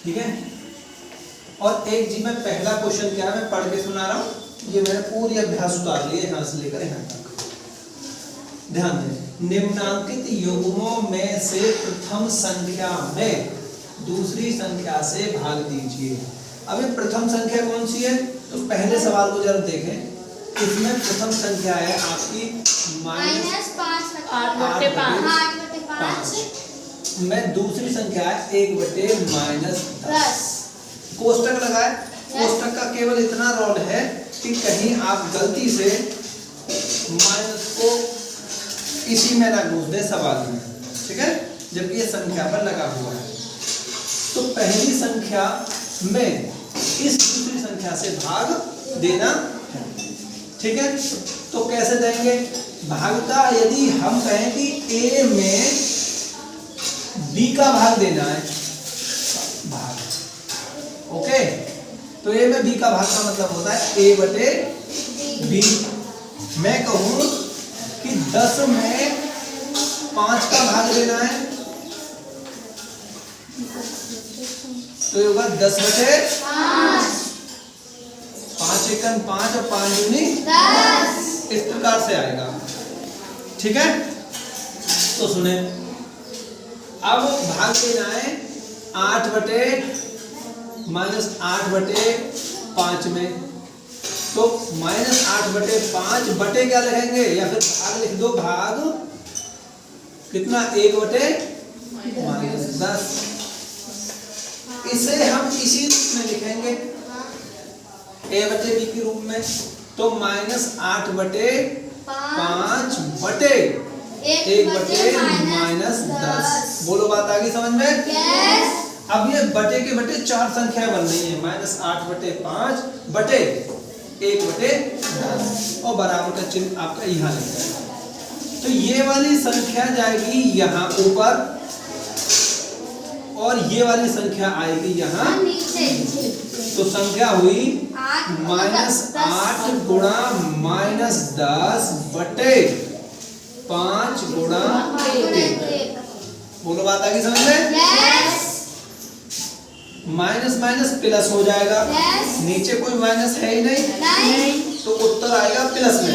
ठीक है। और एक जी में पहला क्वेश्चन क्या है मैं पढ़ के सुना रहा हूँ, ये मैंने पूरी अभ्यास उतार लिए यहाँ से लेकर यहाँ तक। ध्यान दें, निम्नांकित युग्मों में से प्रथम संख्या में दूसरी संख्या से भाग दीजिए। अब ये प्रथम संख्या कौन सी है, तो पहले सवाल को जरा देखें। इसमें प्रथम संख्या है आपकी -8/5। में दूसरी संख्या है 1/-10। कोष्टक लगाए, कोष्टक का केवल इतना रोल है कि कहीं आप गलती से माइनस को इसी में ना घुस दे सवाल में, ठीक है, जबकि ये संख्या पर लगा हुआ है। तो पहली संख्या में इस दूसरी संख्या से भाग देना है, ठीक है। तो कैसे देंगे भागता, यदि हम कहें कि a में b का भाग देना है, भाग, ओके, तो a में b का भाग का मतलब होता है a/b। मैं कहूं कि 10 में 5 का भाग देना है, तो ये होगा 10/5। 5 एकम 5 और 5 दूनी 10, इस प्रकार से आएगा, ठीक है। तो सुने, अब भाग देना है 8/-5 में, तो -8/5 बटे क्या लिखेंगे, या फिर भाग लिख दो, भाग कितना 1/-10। इसे हम इसी रूप में लिखेंगे a/b के रूप में, तो -8/5 बटे 1/-10। बोलो बात आ गई समझ में? yes। अब ये बटे के बटे 4 संख्या बन रही है, -8/5 बटे 1/10 और बराबर का चिन्ह आपका यहाँ लग जाएगा। तो ये वाली संख्या जाएगी यहाँ ऊपर और ये वाली संख्या आएगी यहाँ नीचे। तो संख्या हुई -8 × -10 बटे 5 × 1। बोलो बात आ गई समझ में? yes। माइनस माइनस प्लस हो जाएगा, yes। नीचे कोई माइनस है ही नहीं, तो उत्तर आएगा प्लस में।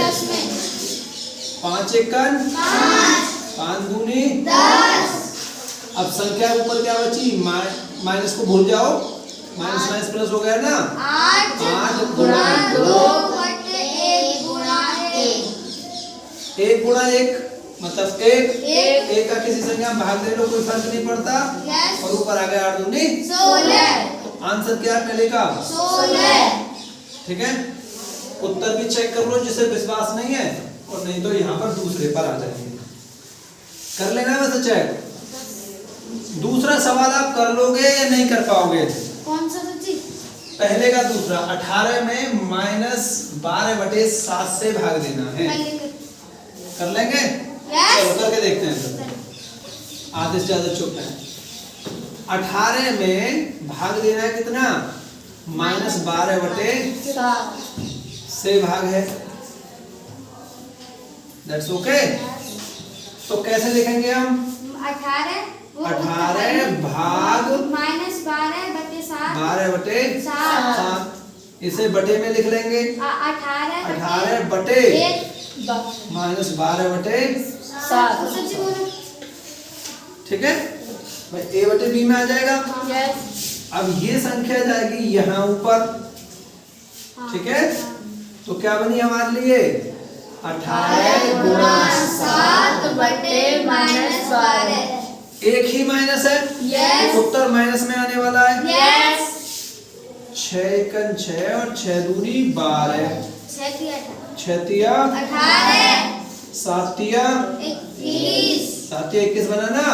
5 एकम 5 दूनी 10। अब संख्या ऊपर क्या बची, माइनस को भूल जाओ, माइनस माइनस प्लस हो गया ना, 8 × 2 बटे 1 × 1 मतलब 1 का किसी संख्या में भाग दे लो, कोई फर्क नहीं पड़ता, yes। और ऊपर आ गया 8 दूनी 16, तो आंसर क्या है पहले का 16, ठीक है। उत्तर भी चेक कर लो जिसे विश्वास नहीं है, और नहीं तो यहाँ पर दूसरे पर आ जाएंगे, कर लेना वैसे चेक। दूसरा सवाल आप कर लोगे या नहीं कर पाओगे? कौन सा सच्ची? पहले का दूसरा 18 में -12/7 से भाग देना है, कर लेंगे? yes। चलो करके देखते हैं, आधे से ज्यादा चुप है। 18 में भाग देना है कितना, -12/7 से भाग है, दैट्स ओके। तो कैसे लिखेंगे हम? 18 भाग -12/7, इसे बटे में लिख लेंगे, 18 बटे -12/7, ठीक है भाई, a/b में आ जाएगा, yes। अब ये संख्या जाएगी यहाँ ऊपर, ठीक है, तो क्या बनी हमारे लिए 18 × 7 बटे -12, एक ही माइनस है, yes। उत्तर माइनस में आने वाला है, yes। 6 एकम 6 और 6 दूनी 12, 6 तिया 18, 7 तिया 21, 7 तिया 21 बना ना,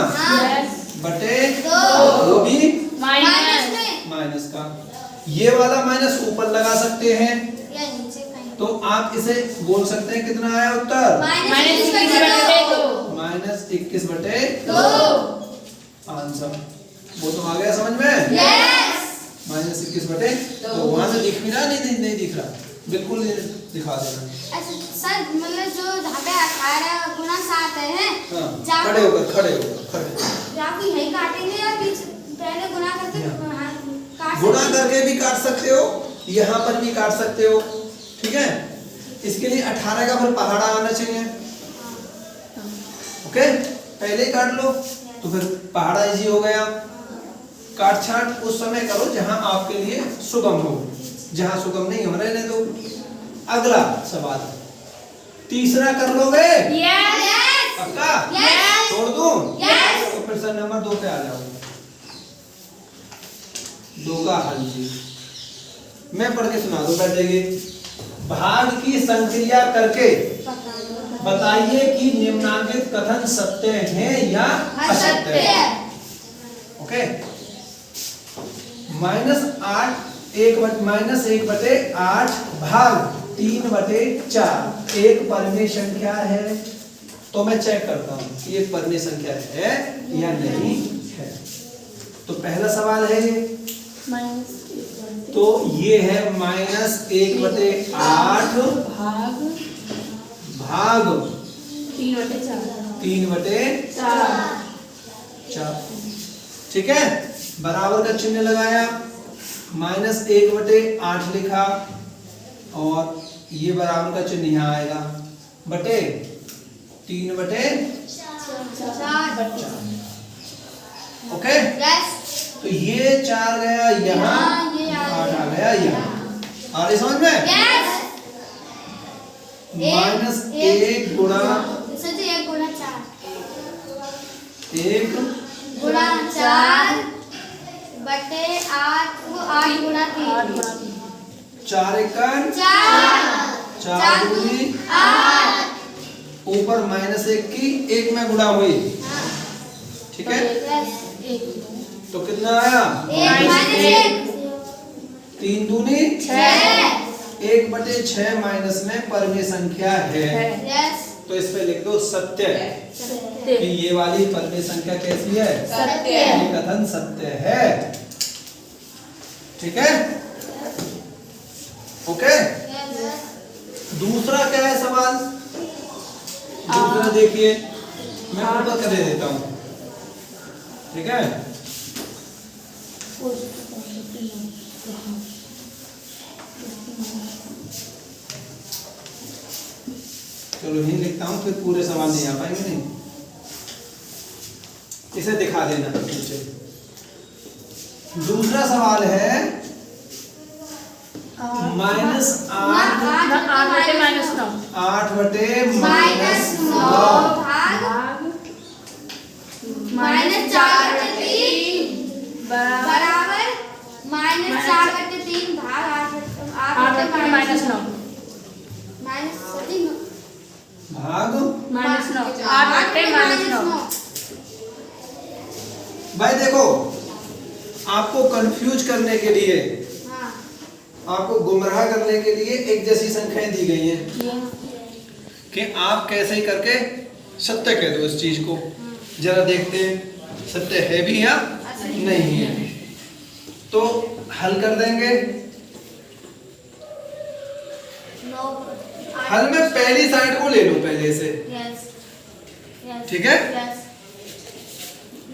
yes। बटे 2, वो भी माइनस का, ये वाला माइनस ऊपर लगा सकते हैं, तो आप इसे बोल सकते हैं कितना आया उत्तर, -21/2 आंसर। वो तो आ गया समझ में, yes। -21/2, तो वहां से दिख भी रहा नहीं दिख रहा, बिल्कुल दिखा देना। सर मतलब जो जहाँ पे 18 × 7 है, खड़े होकर आप यही काटेंगे या बीच पहले गुना करके गुणा करके भी काट सकते हो, यहाँ पर भी काट सकते हो, ठीक है। इसके लिए 18 का फिर पहाड़ा आना चाहिए। ओके, पहले ही काट लो तो फिर पहाड़ा इजी हो गया। काट छाट उस समय करो जहां आपके लिए सुगम हो, जहां सुगम नहीं हो रहने दो। अगला सवाल तीसरा कर लोगे? यस पक्का? यस छोड़ दूं? यस। तो फिर सर नंबर 2 पे आ जाओ। 2 का हल जी मैं पढ़ के सुना दूं, बैठेगी। भाग की संक्रिया करके बताइए कि निम्नांकित कथन सत्य है या असत्य है। ओके, -1/8 भाग 3/4 एक परिमेय संख्या है। तो मैं चेक करता हूं कि एक परिमेय संख्या है या नहीं है। तो पहला सवाल है ये, तो ये है -1/8 भाग 3/4, ठीक है। बराबर का चिन्ह लगाया, -1/8 लिखा और ये बराबर का चिन्ह यहाँ आएगा, बटे 3/4। ओके, तो ये 4 गया यहाँ, 8 आ गया यहाँ। आ रही समझ में? -1 गुणा 4 बटे 8 गुणा 3 4 एकड़ 4 दूनी 8 ऊपर -1 की 1 में गुणा हुई, ठीक है। तो कितना आया? 3 दूनी 1/6 माइनस में परिमेय संख्या है। तो इस पे लिख दो सत्य, कि ये वाली परिमेय संख्या कैसी है? सत्य। ये कथन सत्य है, ठीक है। ओके, दूसरा क्या है सवाल? दूसरा देखिए, मैं ऊपर कर देता हूं, ठीक है। चलो यही लिखता हूं, फिर पूरे सवाल नहीं आ पाएंगे। नहीं, इसे दिखा देना नीचे। दूसरा सवाल है -8 8/9 -4/3 बराबर -4/3 भाग 8/9 भाग -9 भाई देखो, आपको कंफ्यूज करने के लिए, आपको गुमराह करने के लिए एक जैसी संख्याएं दी गई हैं कि आप कैसे ही करके सत्य कह दो इस चीज को। जरा देखते हैं सत्य है भी या नहीं है। तो हल कर देंगे। हल में पहली साइड को ले लो पहले से, ठीक है।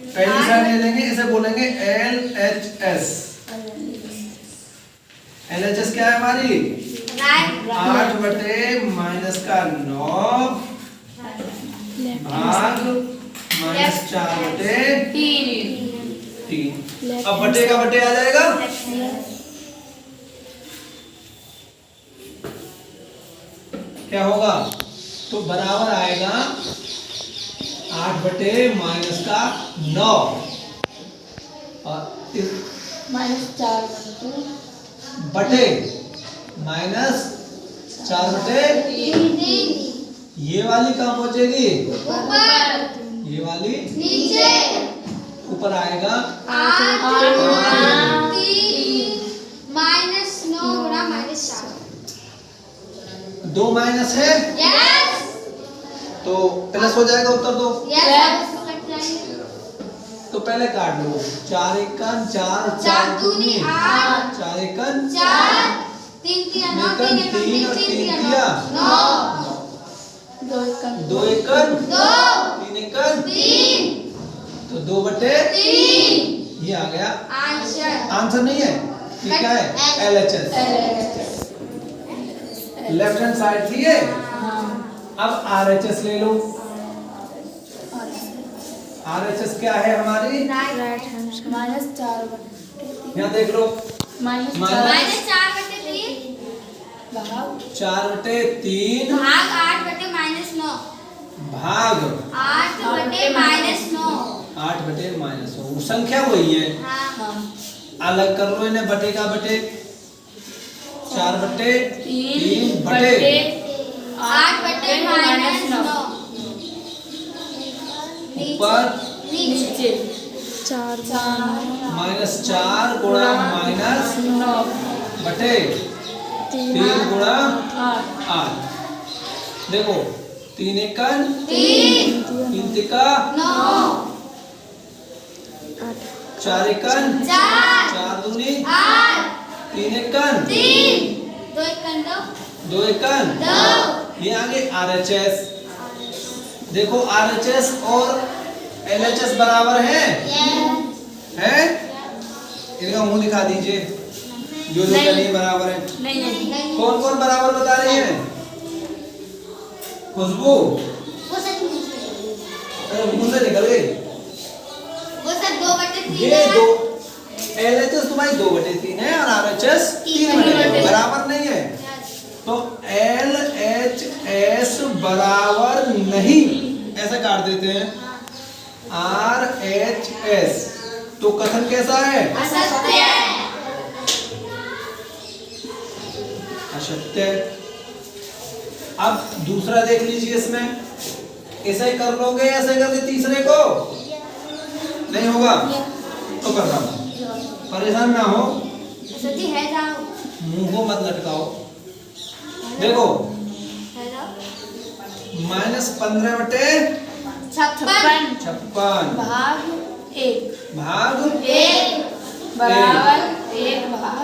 पहली साइड ले लेंगे, इसे बोलेंगे LHS। LHS क्या है हमारी? 8/-9 भाग -4/3। अब बटे का बटे आ जाएगा, क्या होगा? तो बराबर आएगा 8/-9 और बटे -4/3। ये वाली कहाँ पहुंचेगी? ये वाली नीचे। ऊपर आएगा 8/3 -9 गुणा -4। 2 माइनस है, यस तो प्लस हो जाएगा उत्तर दो। यस तो पहले काट लो, 4 एकन 4 4 दूनी 8 4 एकन 4 3 3 9 3 3 और 3 दिया 9 2 एकन 2 3 एकन 3 तो 2/3 ये आ गया आंसर। आंसर नहीं है। ये क्या है? LHS। लेफ्ट हैंड साइड थी ये। अब RHS ले लो। RHS क्या है हमारी? -4 यहाँ देख लो। -4/3 4/3 भाग 8/-9 भाग 8/-9। 8/-9 संख्या वही है। हाँ। अलग कर लो इन्हें, बटे का बटे 4/3 बटे 8/-9 ऊपर नीचे चार -4 गुणा -9 बटे 3 गुणा 8। देखो 3 एकन 3 तिका 4 एकन 4 दूनी 3 एकन 2 एकन। ये आगे RHS। देखो RHS और LHS बराबर है? इनका मुंह दिखा दीजिए जो नहीं बराबर है। कौन कौन बराबर बता रही है? खुशबू मुंह से निकल गई। ये 2 LHS तुम्हारी 2/3 है और RHS 3/3 बराबर नहीं है। तो LHS बराबर नहीं, ऐसा काट देते हैं। RHS तो कथन कैसा है? असत्य। अब दूसरा देख लीजिए, इसमें ऐसे ही कर लोगे, ऐसे करके तीसरे को नहीं होगा तो कर रहा हूं, परेशान ना हो, मुंह को मत लटकाओ। देखो -15/56 भाग 1 भाग 1 बराबर 1 भाग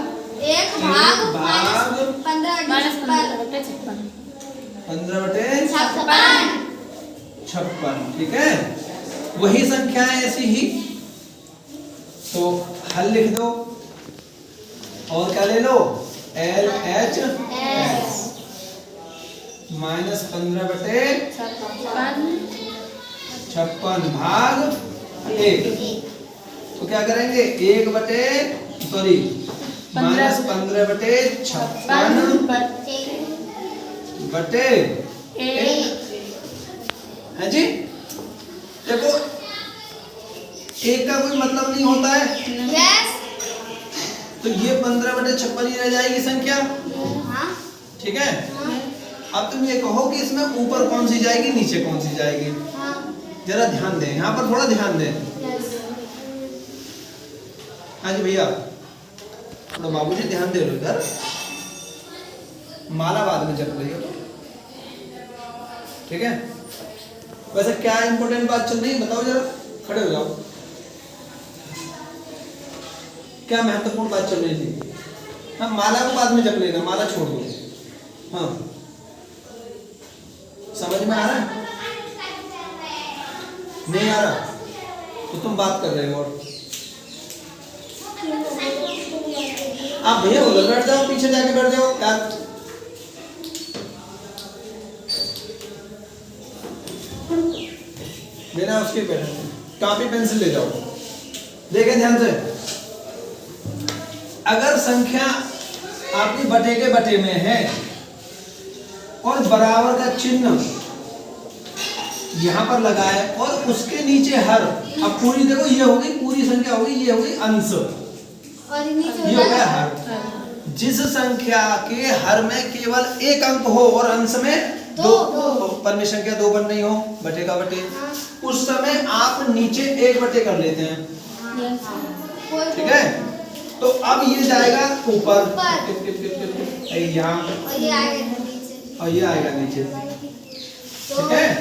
15/56। ठीक है, वही संख्या है ऐसी ही। तो हल लिख दो और क्या ले लो? LHS -15/56 भाग 1। तो क्या करेंगे? 15/56 बटे 1 है जी। देखो 1 का कोई मतलब नहीं होता है, तो ये 15/56 ही रह जाएगी संख्या। ठीक है, अब तुम ये कहो कि इसमें ऊपर कौन सी जाएगी, नीचे कौन सी जाएगी। जरा ध्यान दें, यहाँ पर थोड़ा ध्यान दें। हाँ जी भैया, थोड़ा बाबूजी ध्यान दे लो इधर, माला बाद में जप रही हो तो। ठीक है, वैसे क्या इंपॉर्टेंट बात चल रही है बताओ जरा, खड़े हो जाओ। क्या महत्वपूर्ण बात चल रही थी? हाँ, माला को बाद में जप लेना, माला छोड़ दो। हाँ, समझ में आ रहा है? नहीं आ रहा तो तुम बात कर रहे हो। और आप भैया उधर बैठ जाओ, पीछे जाके बैठ जाओ यार। बिना उसके बैठे, कॉपी पेंसिल ले जाओ। देखें ध्यान से, अगर संख्या आपकी बटे के बटे में है और बराबर का चिन्ह यहाँ पर लगा है और उसके नीचे हर, अब पूरी देखो ये होगी पूरी संख्या होगी, ये होगी अंश, ये हो गया हर। जिस संख्या के हर में केवल 1 अंक हो और अंश में 2, परमेय संख्या 2 बन नहीं हो, बटे का बटे, उस समय आप नीचे 1 बटे कर लेते हैं। ठीक है, तो अब ये जाएगा ऊपर यहाँ और ये आएगा नीचे। ठीक है,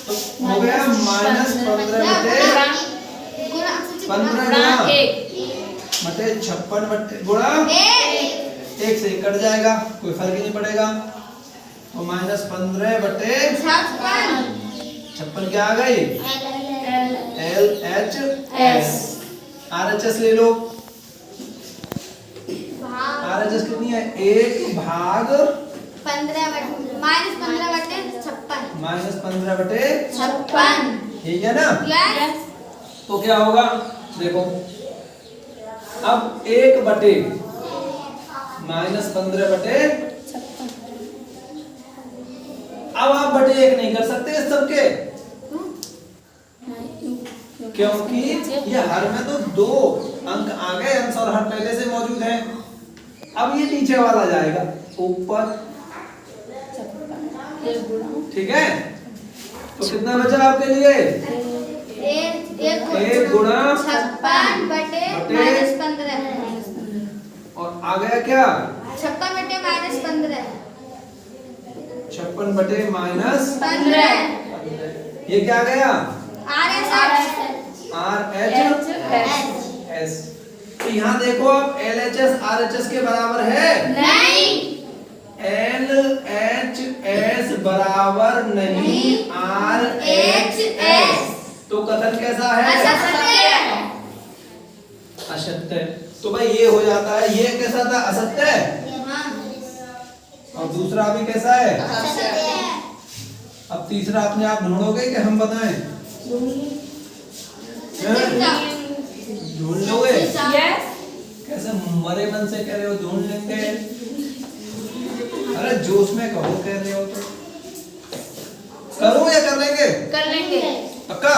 तो हो गया -15/56 गुणा 1 से कट जाएगा, कोई फर्क ही नहीं पड़ेगा। तो -15/56 क्या आ गई? LHS। RHS ले लो, कितनी है 1 भाग 15 माइनस 15 बटे 56 माइनस 15 बटे 56 ठीक है ना। यस तो क्या होगा देखो अब 1 बटे माइनस 15 बटे अब आप बटे 1 नहीं कर सकते इस सबके, क्योंकि ये हर में तो 2 अंक आ गए, अंश और हर पहले से मौजूद है। अब ये नीचे वाला जाएगा ऊपर, ठीक है। तो कितना बचा आपके लिए 1 गुणा 56 बटे माइनस 15 और आ गया क्या 56 बटे माइनस 15 56 बटे माइनस 15 ये क्या आ गया RHS। तो यहाँ देखो अब LHS RHS के बराबर है नहीं, LHS बराबर नहीं RHS। तो कथन कैसा है असत्य। तो भाई ये हो जाता है, ये कैसा था असत्य और दूसरा भी कैसा है। अब तीसरा अपने आप ढूंढोगे कि हम बताएं ढूंढ लोगे कैसे मरे मन से कह रहे हो ढूंढ लेंगे। अरे जोश में कहो कह रहे हो तो करो या कर लेंगे पक्का।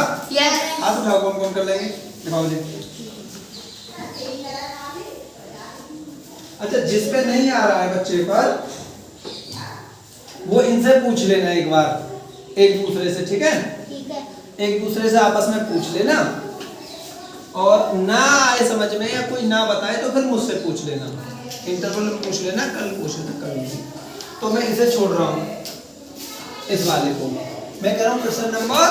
हाथ उठाओ कौन कौन कर लेंगे दिखाओ जी। अच्छा जिस पे नहीं आ रहा है बच्चे पर वो इनसे पूछ लेना एक बार एक दूसरे से, ठीक है। एक दूसरे से आपस में पूछ लेना और ना आए समझ में या कोई ना बताए तो फिर मुझसे पूछ लेना, इंटरवल में पूछ लेना, कल पूछ लेना कल नहीं। तो मैं इसे छोड़ रहा हूँ इस वाले को, मैं कह रहा हूँ क्वेश्चन नंबर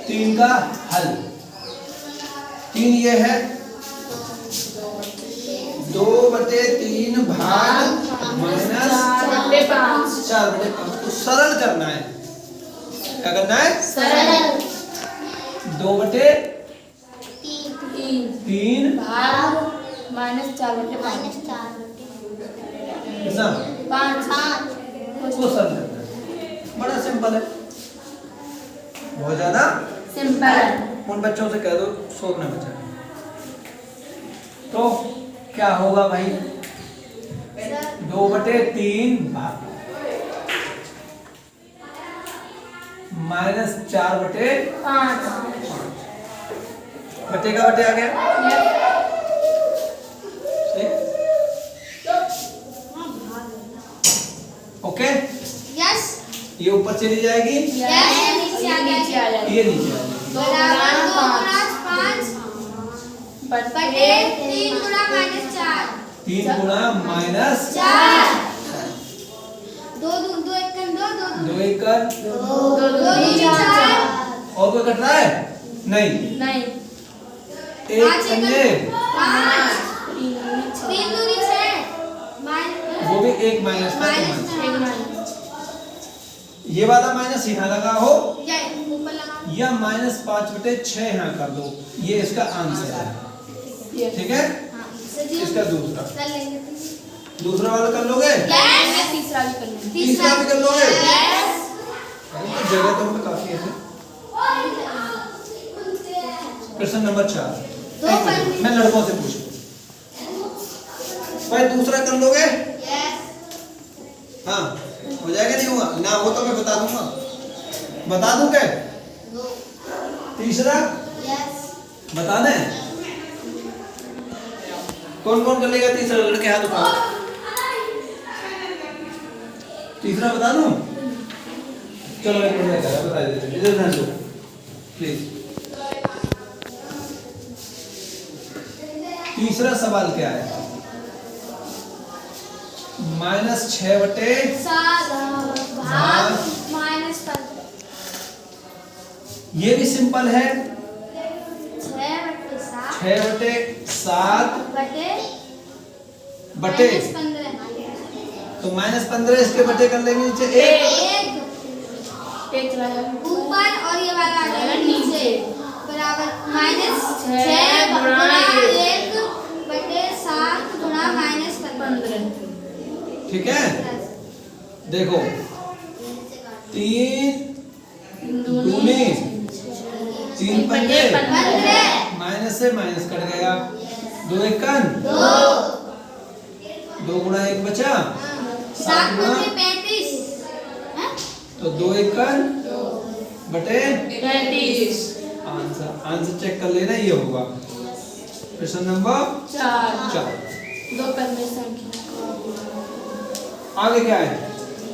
3 का हल। 3 ये है 2/3 भाग माइनस 4/5 को सरल करना है। क्या करना है सरल 2/3 भाग माइनस 4/5 कितना 5 उसको सरल करना है। बड़ा सिंपल है, बहुत ज्यादा सिंपल। उन बच्चों से कह दो शोर न बचाए। तो क्या होगा भाई 2/3 भाग माइनस 4/5 बटे का बटे आ गया सही। ओके यस ये ऊपर चली जाएगी यस नीचे आ गया ये नीचे आ जाएगी। बराबर 2 × 5 बटे 3 × -4 3 गुणा माइनस 4 2 1 2 2 1 कर 2 4 और कोई कट रहा है नहीं नहीं 1 पंजे 5 3 दूनी 6 वो भी 1 माइनस का तो माइनस माइनस। ये वाला माइनस यहाँ लगा हो ये ऊपर लगा या -5/6 यहाँ कर दो, ये इसका आंसर है, ठीक है। इसका दूसरा कर लेंगे दूसरा वाला कर लोगे यस तीसरा भी कर लेंगे। तीसरा भी कर लोगे। यस अरे जगह तो हमें काफी है। क्वेश्चन नंबर 4 दो पन्ने। मैं लड़कों से पूछूं भाई दूसरा कर लोगे यस हाँ हो जाएगा नहीं हुआ ना हो तो मैं बता दूंगा, बता दूं क्या। तीसरा यस बता दें कौन कौन कर लेगा तीसरा लड़के हाथ उठाओ। तीसरा बता दूं चलो एक मिनट बता देते इधर ध्यान दो प्लीज। तीसरा सवाल क्या है -6/7 भाग -15 ये भी सिंपल है 6/7 बटे -15 तो -15 इसके बटे कर लेंगे नीचे 1 एक लगा ऊपर और ये वाला आ जाएगा नीचे बराबर -6 गुणा 1 बटे ठीक है, देखो 3 दूनी 3 पंजे, माइनस से माइनस कट गया, 2 एकन 2 गुणा 1 बचा 7 गुणा 35 तो 2 एकन बटे 33। आंसर चेक कर लेना, ये होगा प्रश्न नंबर 4। 2 पन्ने संख्या आगे क्या है,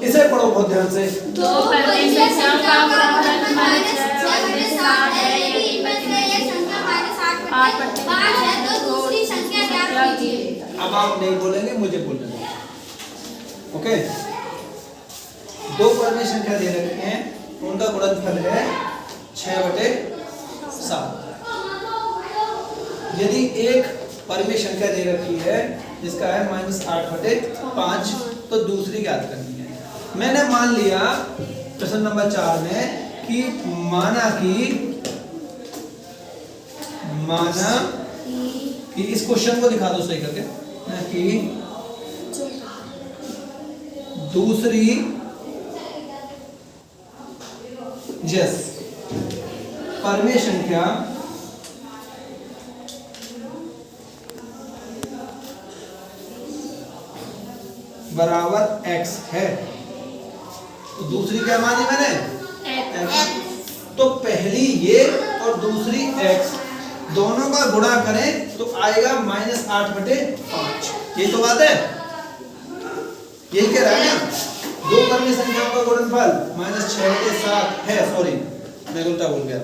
इसे पढ़ो बहुत ध्यान से। 2 पन्ने संख्या का गुणनफल -6/7 है, यदि इनमें से एक संख्या -8/5 है तो दूसरी संख्या ज्ञात कीजिए। अब आप नहीं बोलेंगे, मुझे बोलना, ओके। 2 पन्ने संख्या दे रखी हैं, उनका गुणनफल है 6/7। यदि एक परिमेय संख्या दे रखी है जिसका है -8/5 तो दूसरी ज्ञात करनी है। मैंने मान लिया प्रश्न नंबर 4 में कि माना कि इस क्वेश्चन को दिखा दो सही करके, कि दूसरी परिमेय संख्या बराबर x है, तो दूसरी क्या मानी मैंने x। तो पहली ये और दूसरी x दोनों का गुणा करें तो आएगा -8/5। यही तो बात है, यही कह रहा है ना। 2 परिमेय संख्याओं का गुणनफल -6/7 है, सॉरी मैं उल्टा बोल गया।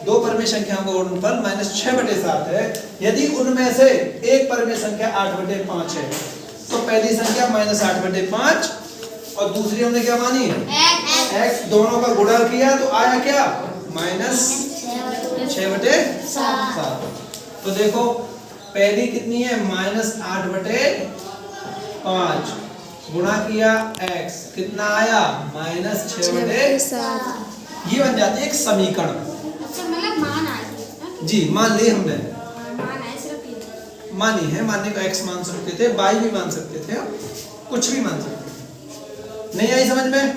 2 परिमेय संख्याओं का गुणनफल -6/7 है। यदि उनमें से एक परिमेय संख्या 8/5 है तो पहली संख्या -8/5 और दूसरी हमने क्या मानी x। दोनों का गुणा किया तो आया क्या -6/7। तो देखो पहली कितनी है -8/5 गुणा किया x कितना आया -6/7। ये बन जाती है एक समीकरण। अच्छा मतलब मान आ गया जी, मान ली हमने, मान है सिर्फ ये। मानी है, मानने का x मान सकते थे, y भी मान सकते थे, कुछ भी मान सकते थे। नहीं आई समझ में?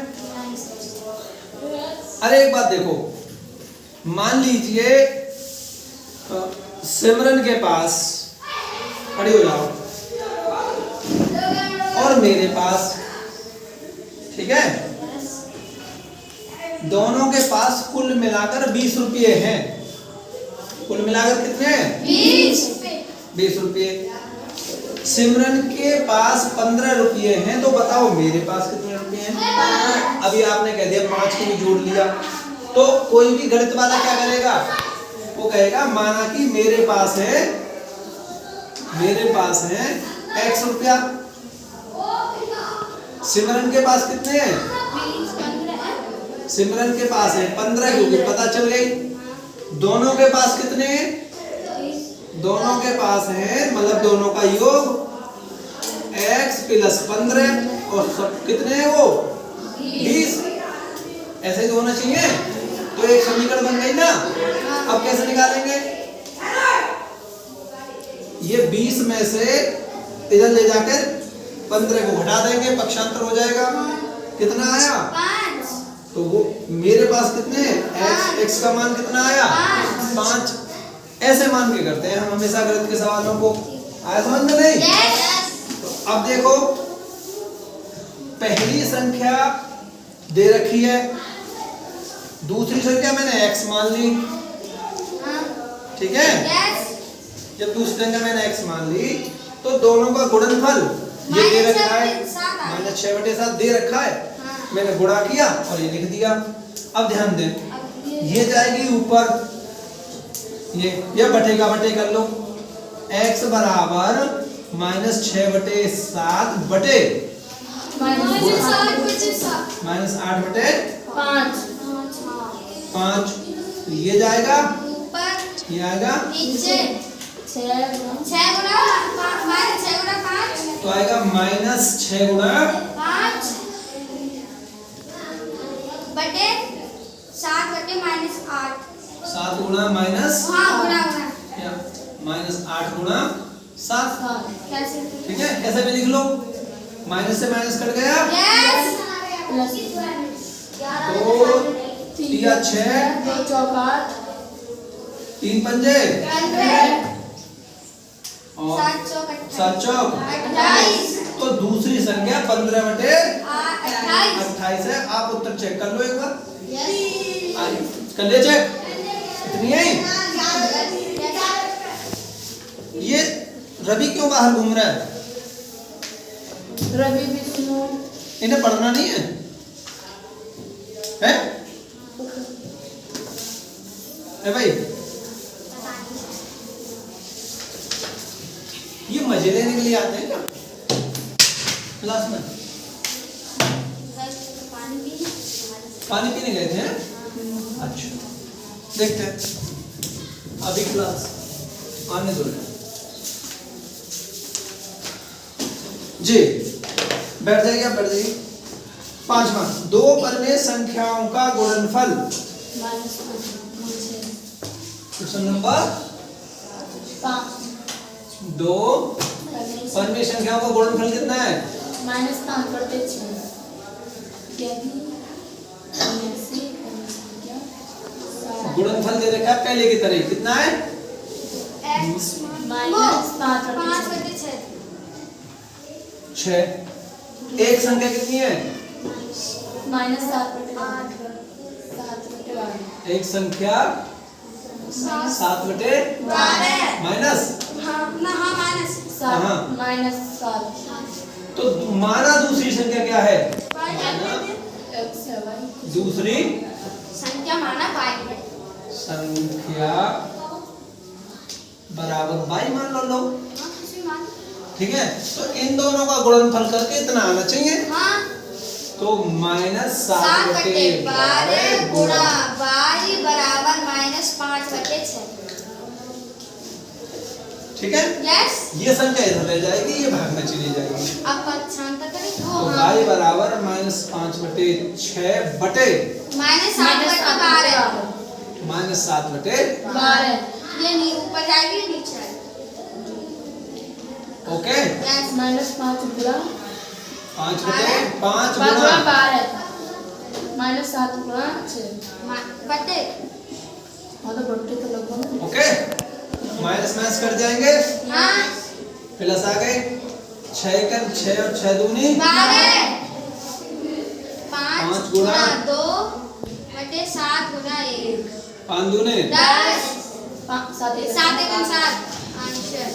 अरे एक बात देखो, मान लीजिए सिमरन के पास, खड़ी हो जाओ, और मेरे पास, ठीक है, दोनों के पास कुल मिलाकर 20 रुपये हैं। कुल मिलाकर कितने हैं 20 रुपये। सिमरन के पास 15 रुपये हैं, तो बताओ मेरे पास कितने रुपये हैं। अभी आपने कह दिया 5 को भी जोड़ लिया, तो कोई भी गणित वाला क्या करेगा, वो कहेगा माना कि मेरे पास है x रुपया, सिमरन के पास कितने हैं, सिमरन के पास है 15, क्योंकि पता चल गई। दोनों के पास कितने हैं, दोनों के पास है, मतलब दोनों का योग x + 15 और सब कितने हैं वो 20। ऐसे ही तो होना चाहिए। तो एक समीकरण बन गई ना। अब कैसे निकालेंगे, ये 20 में से इधर ले जाकर 15 को घटा देंगे, पक्षांतर हो जाएगा। कितना आया 5। तो वो मेरे पास कितने हैं, x का मान कितना आया 5। ऐसे मान के करते हैं हम हमेशा गणित के सवालों को। आया समझ में नहीं? तो अब देखो पहली संख्या दे रखी है, दूसरी संख्या मैंने x मान ली, ठीक है। जब दूसरी संख्या मैंने x मान ली तो दोनों का गुणनफल ये दे रखा है -6/7 दे रखा है, मैंने गुणा किया और ये लिख दिया। अब ध्यान दें, ये जाएगी ऊपर, ये बटेगा बटे कर लो, x बराबर -6/7 बटे -8/5। तो ये जाएगा, ये आएगा, तो आएगा -6 गुणा 5 बटे 7 बटे -8। 7 गुणा माइनस, हाँ गुणा -8 गुणा 7, कैसे? ठीक है। ऐसे भी लिख लो, माइनस से माइनस कट गया। यस प्लस 2 तिया 6 2 चौक 8 3 पंजे 15 और 7 चौक 7 चौक 28 तो दूसरी संख्या 15 बटे 28 28 है। आप उत्तर चेक कर लो एक बार। यस आइए, कर लिया चेक। इतनी है। ये रवि क्यों बाहर घूम रहा है? रवि विष्णु इन्हें पढ़ना नहीं है, हैं? भाई ये मजे लेने के लिए आते हैं क्या क्लास में? पानी पीने गए थे हैं? अच्छा, देखते हैं अभी क्लास आने दो जी। बैठ जाइए, आप बैठ जाइए। 5वां, दो परिमेय संख्याओं का गुणनफल। क्वेश्चन नंबर 5 दो परिमेय संख्याओं का गुणनफल कितना है? -5 बटे 6 गुणनफल दे रखा है पहले की तरह, कितना है? -5 बटे 6 6। एक संख्या कितनी है? -7 बटे 8 7 बटे 12 एक संख्या 7 बटे 12 माइनस माइनस हाँ। -7 तो माना दूसरी संख्या क्या है? x है y दूसरी संख्या माना y संख्या बराबर y मान लो लोग, ठीक है। तो इन दोनों का गुणनफल करके इतना आना चाहिए। हाँ तो -7 7 बटे बटे 12 गुणा गुणा, y बराबर -5 बटे 6। ठीक है। यस ये संख्या इधर ले जाएगी, ये भाग में चली जाएगी। अब शांत करें तो y बराबर -5 बटे 6 बटे -7 बटे 12 -7 बटे 12 ये नहीं ऊपर जाएगी नीचे आएगी। ओके। यस -5 गुणा 5 बटे 5 गुणा गुणा 12 -7 गुणा 6 बटे हाँ तो बट्टे तो लगभग ओके। माइनस माइनस कर जाएंगे, हाँ प्लस आ गए 6 का 6 और 6 दूनी 12 पाँच 5 गुणा गुणा 2 बटे 7 गुणा 1 5 दूने 10 7 7 एकम 7 आंसर।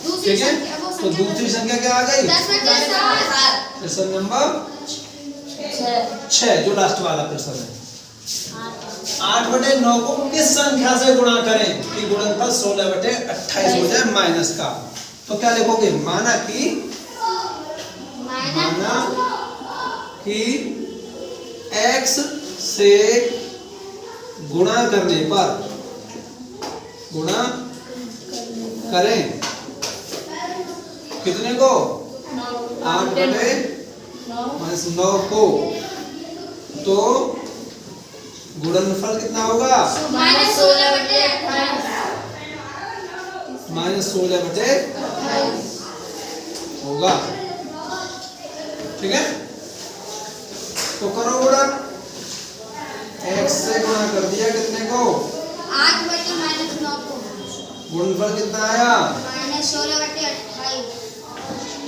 दूसरी ठीक है। संख्या वो तो संख्या दूसरी संख्या क्या आ गई? 10 बटे 7 प्रश्न नंबर 6 जो लास्ट वाला प्रश्न है। 8 बटे 9 को किस संख्या से गुणा करें कि गुणनफल 16 बटे 28 हो जाए माइनस का? तो क्या लिखोगे? माना कि x से गुणा करने पर गुणा करें कितने को? 8 बटे -9 को। तो गुणनफल कितना होगा? -16 बटे -16 बटे होगा, ठीक है। तो करो गुणा, x से गुणा कर दिया कितने को? 8 बटे -9 को गुणनफल कितना आया? -16 बटे 28।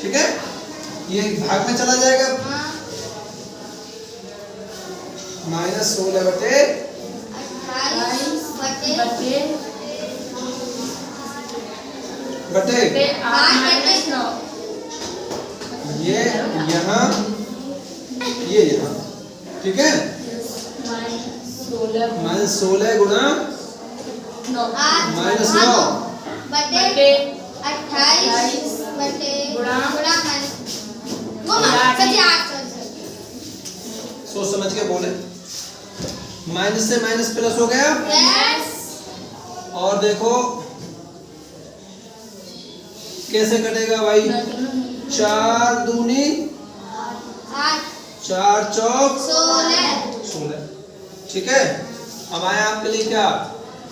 ठीक है। ये भाग में चला जाएगा, हाँ -16 बटे 28 बटे बटे 8 बटे 9 ये यहाँ ये यहाँ, ठीक है। -16 गुणा 8 -9 बटे 28 बटे गुणा सोच समझ के बोले। माइनस से माइनस प्लस हो गया। यस और देखो कैसे कटेगा भाई? 4 दूनी 8 4 चौक 16 ठीक है। अब आया आपके लिए क्या?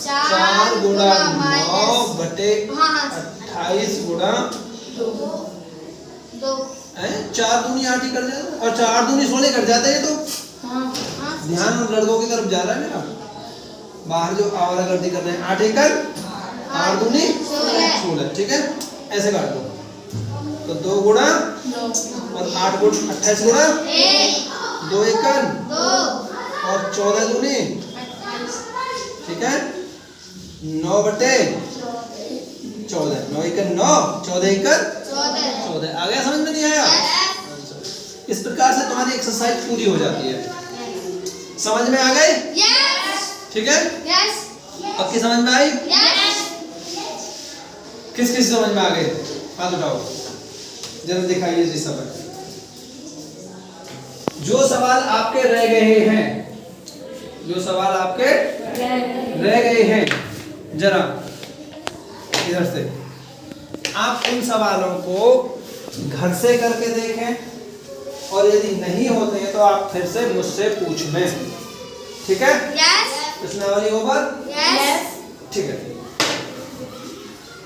4 गुणा 9 बटे 28 गुणा 2 हैं 4 दूनी 8 ही कर जाता और 4 दूनी 16 कट जाता है। तो हाँ ध्यान उन लड़कों की तरफ जा रहा है मेरा। बाहर जो आवारागर्दी कर रहे हैं 8 एकड़ 8 दूनी 16, ठीक है ऐसे काट दो। तो 2 गुणा 2 और 8 गुण 28 गुणा 2 एकड़ 2 और 14 दूनी, ठीक है 9 बटे 14, 9 एकड़ 9, 14 एकड़ 14। आ गया समझ में नहीं आया? इस प्रकार से तुम्हारी एक्सरसाइज पूरी हो जाती है। समझ में आ गई? ठीक है पक्की समझ में आई? किस किस समझ में आ गई? हाथ उठाओ जरा दिखाइए जी सब। जो सवाल आपके रह गए हैं, जो सवाल आपके रह गए हैं जरा इधर से आप उन सवालों को घर से करके देखें और यदि नहीं होते हैं तो आप फिर से मुझसे पूछ लें, ठीक है? प्रश्नावली ओवर, ठीक है।